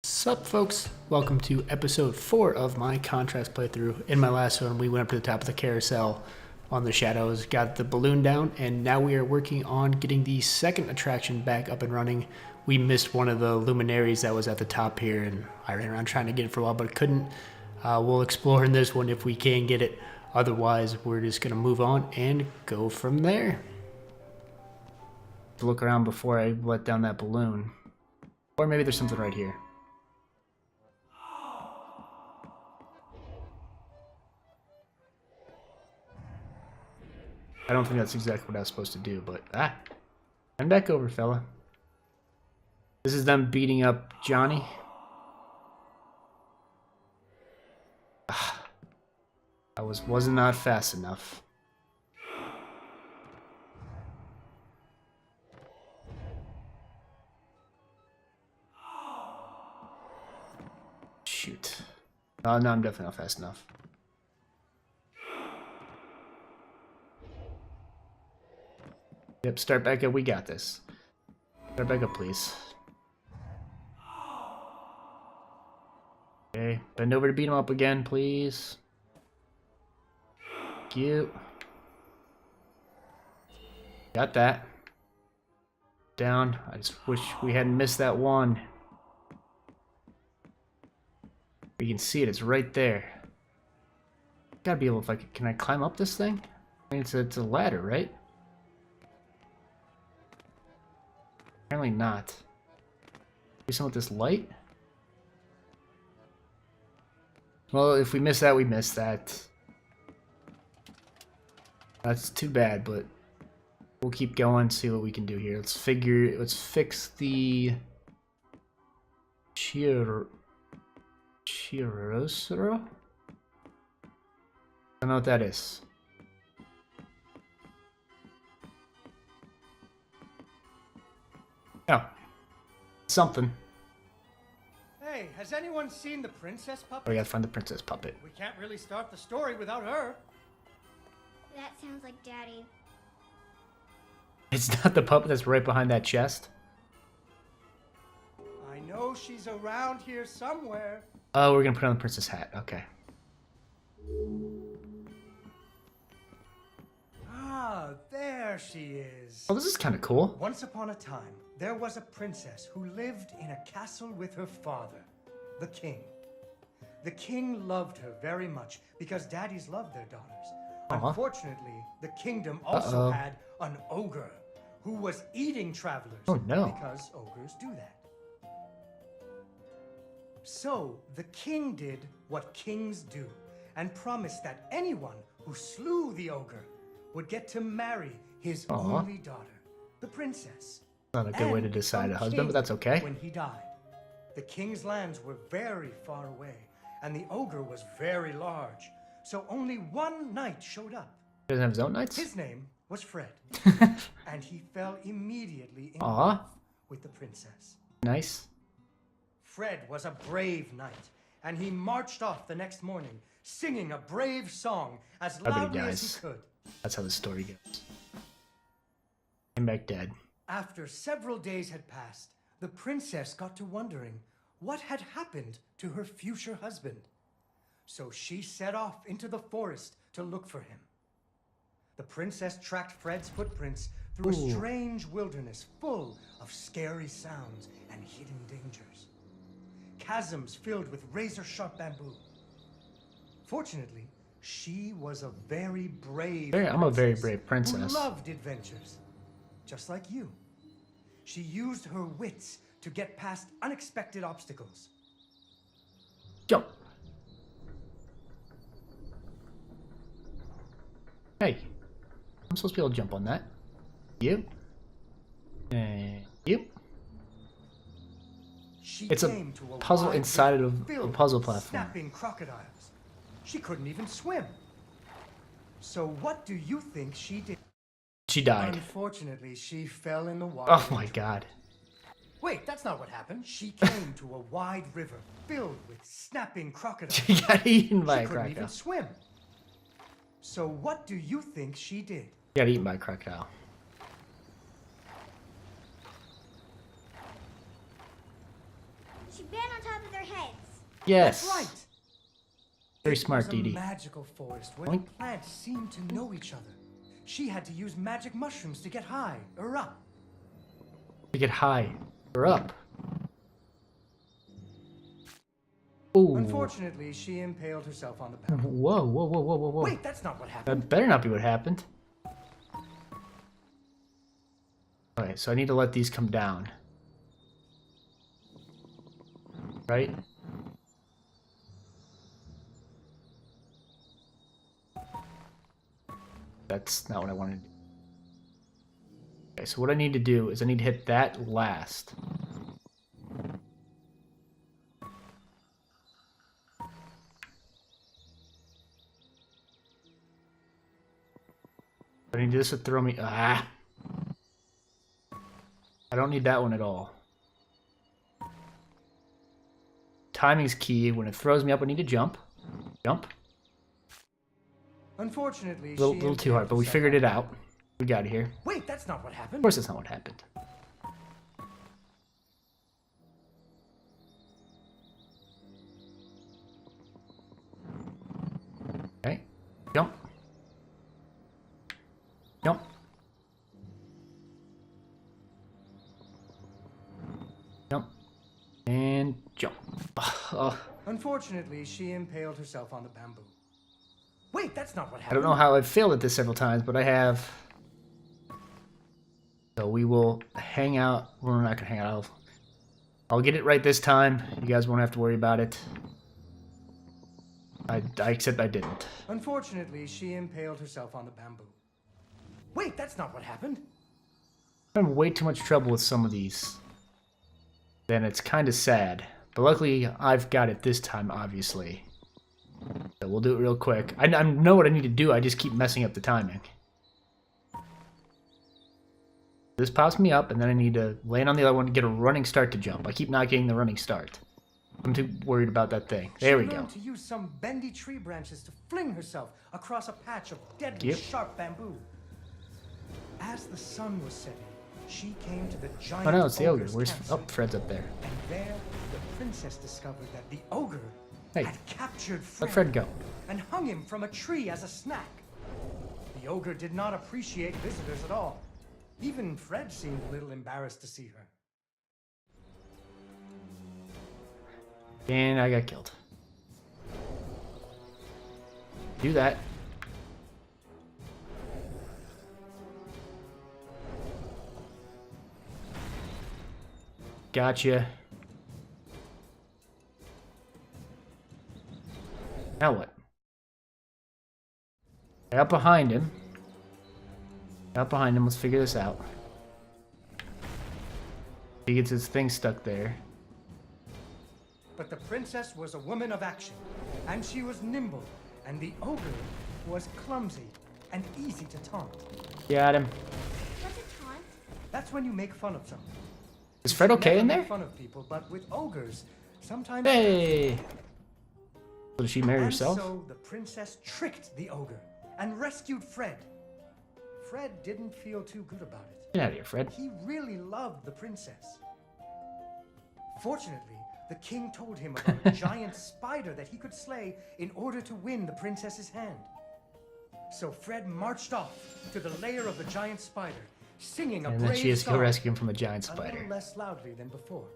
Sup folks, welcome to episode 4 of my contrast playthrough. In my last one we went up to the top of the carousel on the shadows, got the balloon down, and now we are working on getting the second attraction back up and running. We missed one of the luminaries that was at the top here, and I ran around trying to get it for a while but couldn't. We'll explore in this one if we can get it, otherwise we're just going to move on and go from there. Look around before I let down that balloon. Or maybe there's something right here. I don't think that's exactly what I was supposed to do, but I'm back over, fella. This is them beating up Johnny. I was not fast enough. Shoot. No, I'm definitely not fast enough. Yep, start back up. We got this. Start back up, please. Okay, bend over to beat him up again, please. Thank you. Got that. Down. I just wish we hadn't missed that one. You can see it. It's right there. Gotta be able to, can I climb up this thing? I mean, it's a ladder, right? Apparently not. Do something with this light? Well, if we miss that, we miss that. That's too bad, but we'll keep going, see what we can do here. Let's fix the Chirosero? I don't know what that is. Oh, something. Hey, has anyone seen the princess puppet? Oh, we gotta find the princess puppet. We can't really start the story without her. That sounds like Daddy. It's not the puppet that's right behind that chest. I know she's around here somewhere. Oh, we're gonna put on the princess hat. Okay. Ah, there she is. Oh, this is kind of cool. Once upon a time, there was a princess who lived in a castle with her father, the king. The king loved her very much because daddies loved their daughters. Unfortunately, the kingdom also had an ogre who was eating travelers. Oh, no. Because ogres do that. So the king did what kings do and promised that anyone who slew the ogre would get to marry his only daughter, the princess. Not a good way to decide a husband, but that's okay. When he died, the king's lands were very far away, and the ogre was very large. So only one knight showed up. He doesn't have his own knights? His name was Fred, and he fell immediately in Aw. love with the princess. Nice. Fred was a brave knight, and he marched off the next morning, singing a brave song as loudly as he could. That's how the story goes. Came back dead. After several days had passed, the princess got to wondering what had happened to her future husband. So she set off into the forest to look for him. The princess tracked Fred's footprints through a strange wilderness full of scary sounds and hidden dangers. Chasms filled with razor-sharp bamboo. Fortunately, she was a very brave I'm a very brave princess. who loved adventures, just like you. She used her wits to get past unexpected obstacles. Jump. Hey, I'm supposed to be able to jump on that. You? And you? It's a puzzle inside of a puzzle platform. Snapping crocodiles. She couldn't even swim. So what do you think she did? She died. Unfortunately, she fell in the water. Oh my god. Wait, that's not what happened. She came to a wide river filled with snapping crocodiles. She got eaten by a She couldn't crocodile. even swim. So what do you think she did? Got eaten by a crocodile. She been on top heads. Yes. That's right. Very It smart, was Dee Dee. a magical forest where Oink. the plants seemed to know each other. She had to use magic mushrooms to get high or up. To get high or up. Ooh. Unfortunately, she impaled herself on the bamboo. Whoa, whoa, whoa, whoa, whoa, whoa. Wait, that's not what happened. That better not be what happened. Okay, so I need to let these come down. Right? That's not what I wanted. Okay, so what I need to do is I need to hit that last. I need this to throw me. Ah! I don't need that one at all. Timing's key. When it throws me up, I need to jump. Jump. Unfortunately, A little too hard, but we figured it out. We got it here. Wait, that's not what Of happened. course, that's not what happened. Okay. Jump. Jump. Jump. And jump. Unfortunately, she impaled herself on the bamboo. Wait, that's not what I happened. don't know how I've failed at this several times, but I have. So we will hang out. We're not gonna hang out. I'll get it right this time. You guys won't have to worry about it. I except I didn't. Unfortunately, she impaled herself on the bamboo. Wait, that's not what happened. I'm having way too much trouble with some of these. Then it's kind of sad. But luckily, I've got it this time, obviously. So we'll do it real quick. I know what I need to do. I just keep messing up the timing. This pops me up, and then I need to land on the other one and get a running start to jump. I keep not getting the running start. I'm too worried about that thing. There we She go. learned to use some bendy tree branches to fling herself across a patch of deadly sharp bamboo. As the sun was setting, she came to the giant Oh no, it's the ogre. ogre's Where's... Oh, campsite. Fred's up there. And there, the princess discovered that the ogre Hey, had captured let Fred go. and hung him from a tree as a snack. The ogre did not appreciate visitors at all. Even Fred seemed a little embarrassed to see her. And I got killed. Do that. Gotcha. Now what? Out behind him. Out behind him. Let's figure this out. He gets his thing stuck there. But the princess was a woman of action, and she was nimble, and the ogre was clumsy and easy to taunt. Got him. What's a taunt? That's when you make fun of someone. Is Fred okay Never in make there? fun of people, but with ogres, sometimes. Hey! So did she marry And herself? so the princess tricked the ogre and rescued Fred. Fred didn't feel too good about it. Get out of here, Fred. He really loved the princess. Fortunately, the king told him about a giant spider that he could slay in order to win the princess's hand. So Fred marched off to the lair of the giant spider, singing a And brave then she has to go song, rescue him from a giant a spider. little less loudly than before.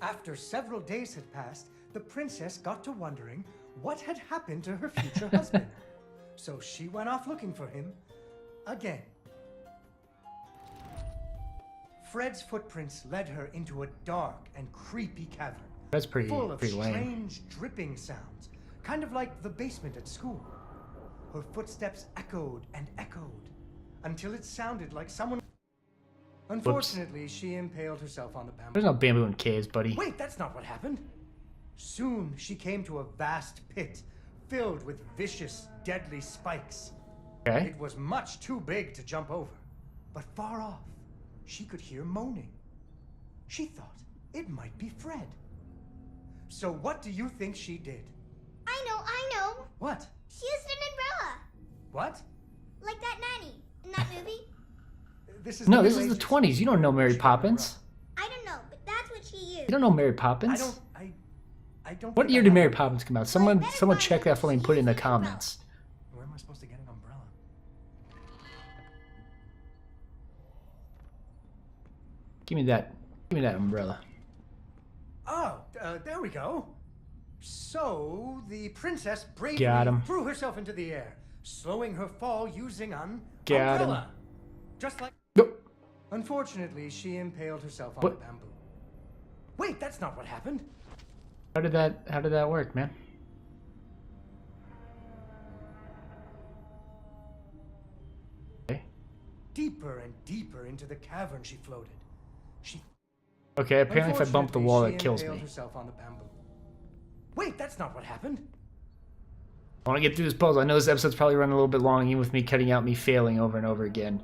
After several days had passed, the princess got to wondering what had happened to her future husband. So she went off looking for him again. Fred's footprints led her into a dark and creepy cavern. That's pretty Full of lame. strange dripping sounds, kind of like the basement at school. Her footsteps echoed and echoed until it sounded like someone. Unfortunately, she impaled herself on the bamboo. There's no bamboo in caves, buddy. Wait, that's not what happened. Soon she came to a vast pit filled with vicious, deadly spikes. Okay. It was much too big to jump over, but far off, she could hear moaning. She thought it might be Fred. So what do you think she did? I know. What? She used an umbrella. What? Like that nanny in that movie. This is No, the this Middle is the Ages. 20s. You don't know Mary She got it Poppins. I don't know, but that's what she used. You don't know Mary Poppins? I don't What think year I did have Mary a- Poppins come out? better Someone find check her. that for me and She put it in the needs an umbrella. comments. Where am I supposed to get an umbrella? Give me that. Give me that umbrella. Oh, there we go. So, the princess bravely Got him. threw herself into the air, slowing her fall using an Got him. umbrella. Just like... Nope. Unfortunately, she impaled herself on What? the bamboo. Wait, that's not what happened. How did that work, man? Okay. Deeper and deeper into the cavern she floated. She Okay, apparently if I bump the wall, Unfortunately, it she kills impaled me. herself on the bamboo. Wait, that's not what happened. I want to get through this puzzle. I know this episode's probably running a little bit long, even with me cutting out me failing over and over again.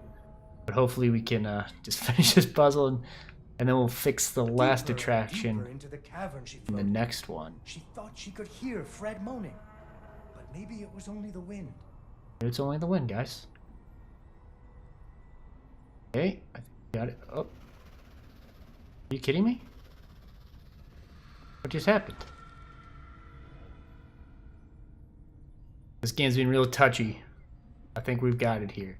But hopefully we can just finish this puzzle, and then we'll fix the last Deeper and attraction deeper into the cavern she in the floated. next one. She thought she could hear Fred moaning, but maybe it was only the wind. Maybe it's only the wind, guys. Okay, I think we got it. Oh. Are you kidding me? What just happened? This game's been real touchy. I think we've got it here.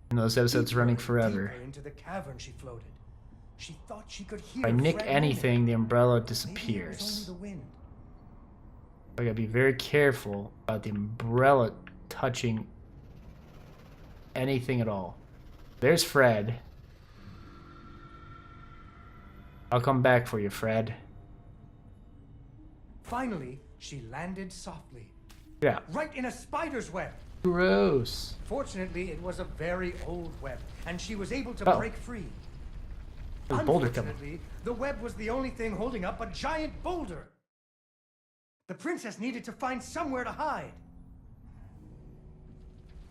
And those episodes Deeper running and forever. deeper into the cavern she floated. She thought she could hear If I nick Fred anything, the umbrella moaning. Maybe it was disappears. only the wind. I gotta be very careful about the umbrella touching anything at all. There's Fred. I'll come back for you, Fred. Finally, she landed softly, Yeah. right in a spider's web. Gross. Fortunately, it was a very old web, and she was able to Oh. break free. There's a boulder coming. Unfortunately, the web was the only thing holding up a giant boulder. The princess needed to find somewhere to hide.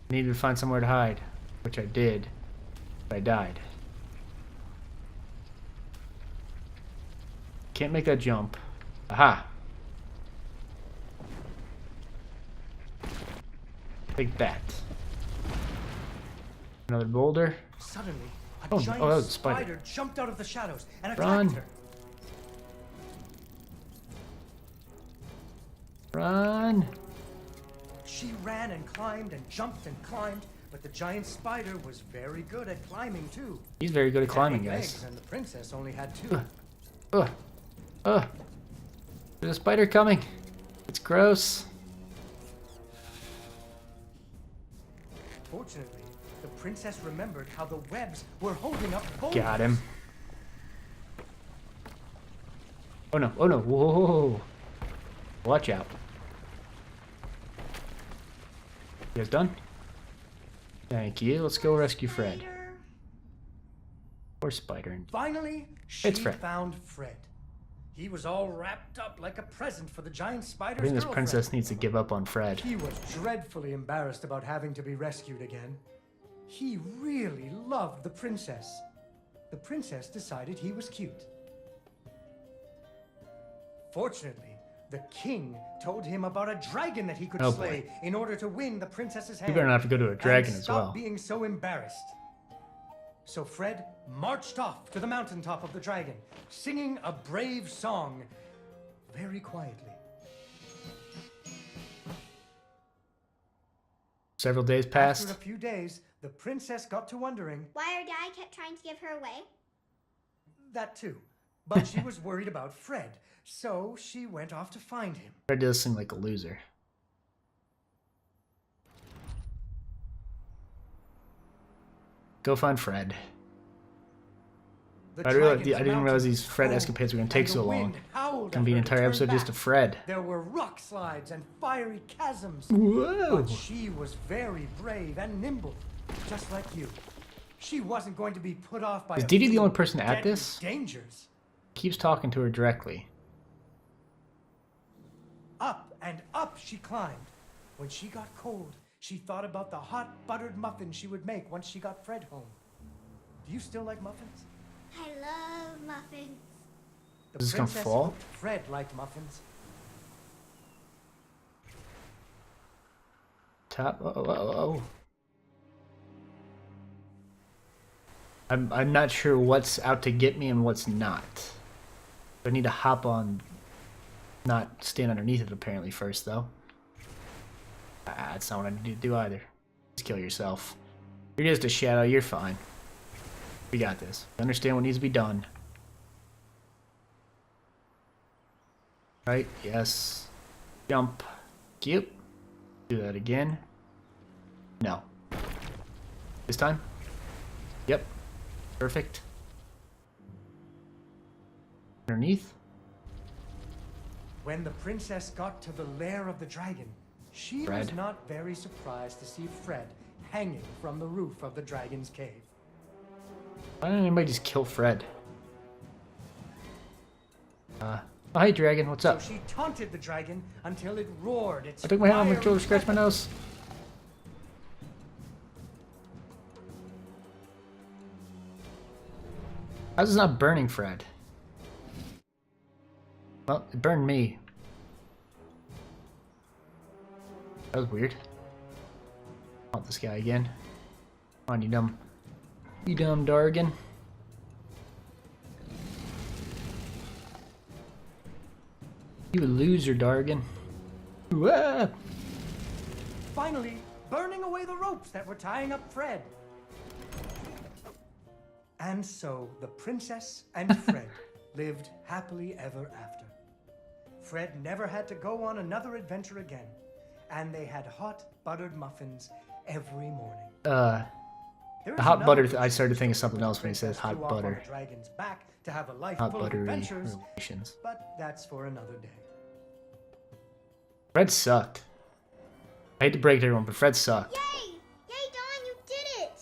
Needed to find somewhere to hide, which I did. But I died. Can't make that jump. Aha. Take that. Another boulder. Suddenly, a Oh, giant that was a spider. spider jumped out of the shadows and Run. attacked her. Run. She ran and climbed and jumped and climbed, but the giant spider was very good at climbing too. He's very good at It had climbing, 8 guys. legs, and the princess only had 2. Ugh. Ugh. There's a spider coming. It's gross. Fortunately, the princess remembered how the webs were holding up boulders. Got him. Oh no, oh no, whoa. Watch out. You guys done? Thank you. Let's go rescue Fred. Spider. Or Spider. Finally, she It's Fred. found Fred. He was all wrapped up like a present for the giant I spider's think this girlfriend. princess needs to give up on Fred. He was dreadfully embarrassed about having to be rescued again. He really loved the princess. The princess decided he was cute. Fortunately, the king told him about a dragon that he could Oh, slay boy. in order to win the princess's hand. You better not have to go to a dragon and as stop well. being so embarrassed. So Fred marched off to the mountaintop of the dragon, singing a brave song very quietly. Several days passed. After a few days, the princess got to wondering, Why our dad kept trying to give her away? that too. But she was worried about Fred, so she went off to find him. Fred does seem like a loser. Go find Fred. The I dragon's didn't realize mountain these Fred rolled, escapades were going to take and so the long. wind howled Gonna at be an her to entire turn episode just back. to Fred. There were rock slides and fiery chasms. Whoa! But she was very brave and nimble, just like you. She wasn't going to be put off by Is a Dee Dee the few only person at deadly this? dangers. Keeps talking to her directly. Up and up she climbed. When she got cold, she thought about the hot buttered muffins she would make once she got Fred home. Do you still like muffins? I love muffins. The Is this gonna princess fall? hoped Fred liked muffins. Top. Oh. I'm not sure what's out to get me and what's not. I need to hop on not stand underneath it apparently first, though. That's not what I need to do either. Just kill yourself. You're just a shadow. You're fine. We got this. Understand what needs to be done. Right? Yes. Jump. Cute. Do that again. No. This time? Yep. Perfect. Underneath? When the princess got to the lair of the dragon, she was not very surprised to see Fred hanging from the roof of the dragon's cave. Why didn't anybody just kill Fred? Oh, hey, dragon, what's up? So she taunted the dragon until it roared its I took my hand on my fiery shoulder, scratched my weapons. nose. How's this not burning Fred? Well, it burned me. That was weird. I want this guy again. Come on, you dumb Dargan. You a loser, Dargan. Ah! Finally, burning away the ropes that were tying up Fred. And so the princess and Fred lived happily ever after. Fred never had to go on another adventure again, and they had hot buttered muffins every morning. The hot butter, I started thinking something else when he says hot butter. Dragon's back to have a life Hot full of buttery adventures, relations. but that's for another day. Fred sucked. I hate to break it to everyone, but Fred sucked. Yay! Yay, Dawn, you did it!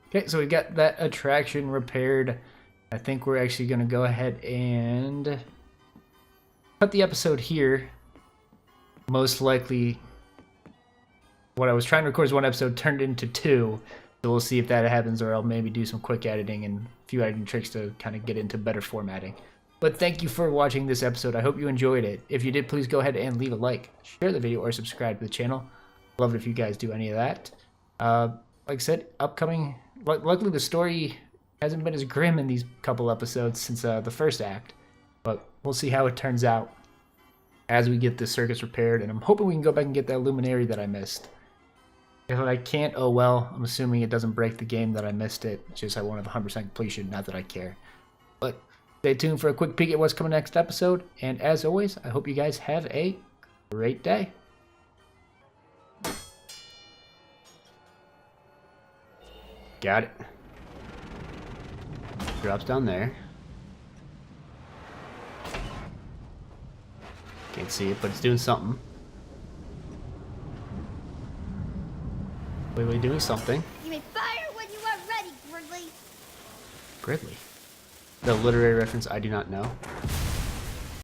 Okay, so we got that attraction repaired. I think we're actually going to go ahead and cut the episode here. Most likely, what I was trying to record is one episode turned into two. So we'll see if that happens, or I'll maybe do some quick editing and a few editing tricks to kind of get into better formatting. But thank you for watching this episode. I hope you enjoyed it. If you did, please go ahead and leave a like, share the video, or subscribe to the channel. Love it if you guys do any of that. Like I said, upcoming... Luckily, the story hasn't been as grim in these couple episodes since the first act. But we'll see how it turns out as we get the circus repaired. And I'm hoping we can go back and get that luminary that I missed. If I can't, oh well. I'm assuming it doesn't break the game that I missed it. It's just I won't have 100% completion, not that I care. But stay tuned for a quick peek at what's coming next episode. And as always, I hope you guys have a great day. Got it. Drops down there. Can't see it, but it's doing something. Clearly doing something. You may fire when you are ready, Gridley. Gridley. The literary reference I do not know.